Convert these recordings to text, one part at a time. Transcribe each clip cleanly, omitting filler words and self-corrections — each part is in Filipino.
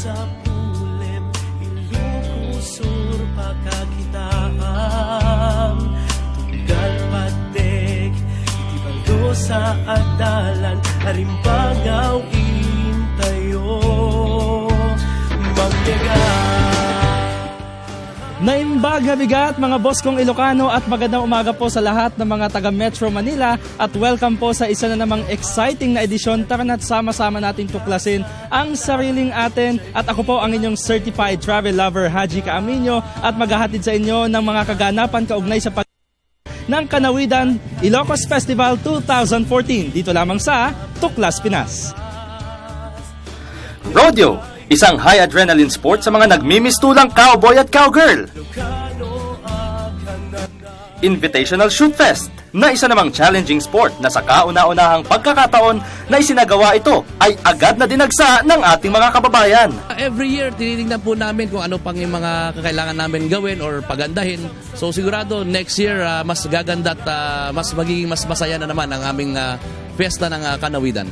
sa pulim, ilukusur pagkakitaan, tunggal patek, itibalo sa adalan, harimbangaw intayo, magdaga. Naimbag na bigat mga boss kong Ilocano at magandang umaga po sa lahat ng mga taga Metro Manila at welcome po sa isa na namang exciting na edisyon. Tara na't sama-sama natin tuklasin ang sariling atin at ako po ang inyong certified travel lover Haji Caaminio at maghahatid sa inyo ng mga kaganapan kaugnay sa ng Kanawidan Ilocos Festival 2014 dito lamang sa Tuklas Pinas. Rodeo, isang high-adrenaline sport sa mga nagmimistulang cowboy at cowgirl. Invitational Shoot Fest, na isa namang challenging sport na sa kauna-unahang pagkakataon na isinagawa ito ay agad na dinagsa ng ating mga kababayan. Every year, tinitingnan po namin kung ano pang yung mga kakailangan namin gawin or pagandahin. So sigurado next year mas gaganda at mas magiging mas masaya na naman ang aming fiesta ng Kanawidan.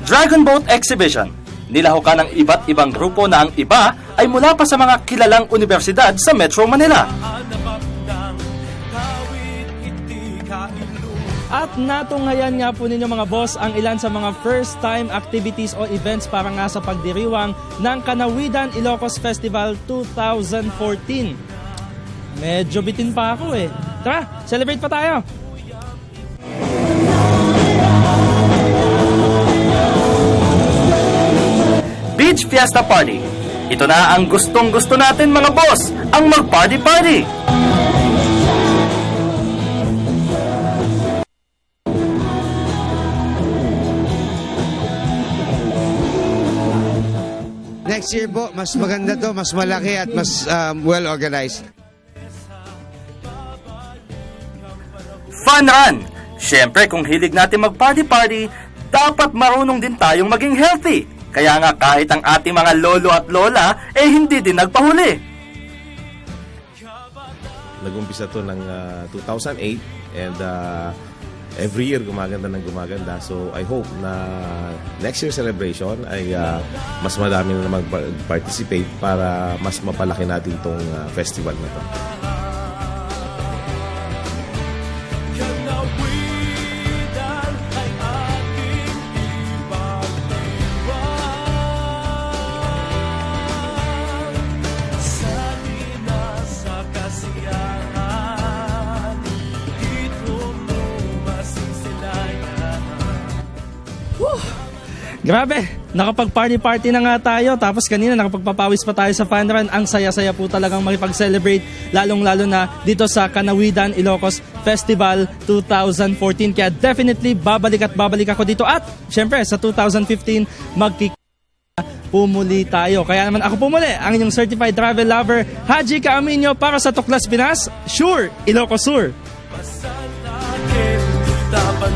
Dragon Boat Exhibition. Nilahukan ng iba't ibang grupo na ang iba ay mula pa sa mga kilalang universidad sa Metro Manila. At natunghayan nga po ninyo mga boss ang ilan sa mga first time activities o events para nga sa pagdiriwang ng Kanawidan Ilocos Festival 2014. Medyo bitin pa ako eh. Tara, celebrate pa tayo! Beach Fiesta Party. Ito na ang gustong-gusto natin mga boss, ang mag-party-party. Next year po, mas maganda to, mas malaki at mas well-organized. Fun run! Siyempre kung hilig natin mag-party-party, dapat marunong din tayong maging healthy. Kaya nga kahit ang ating mga lolo at lola, hindi din nagpahuli. Nag-umpisa to ng 2008 and every year gumaganda ng gumaganda. So I hope na next year celebration ay mas madami na mag-participate para mas mapalaki natin itong festival na to. Grabe, nakapag-party-party na nga tayo tapos kanina nakapagpapawis pa tayo sa fun run. Ang saya-saya po talagang makipag-celebrate lalong-lalo na dito sa Kanawidan Ilocos Festival 2014. Kaya definitely babalik ako dito at syempre sa 2015 pumuli tayo. Kaya naman ako pumuli, ang inyong certified travel lover Haji Caaminio para sa Tuklas Pinas, sure, Ilocos Sur. Basta lagi, dapat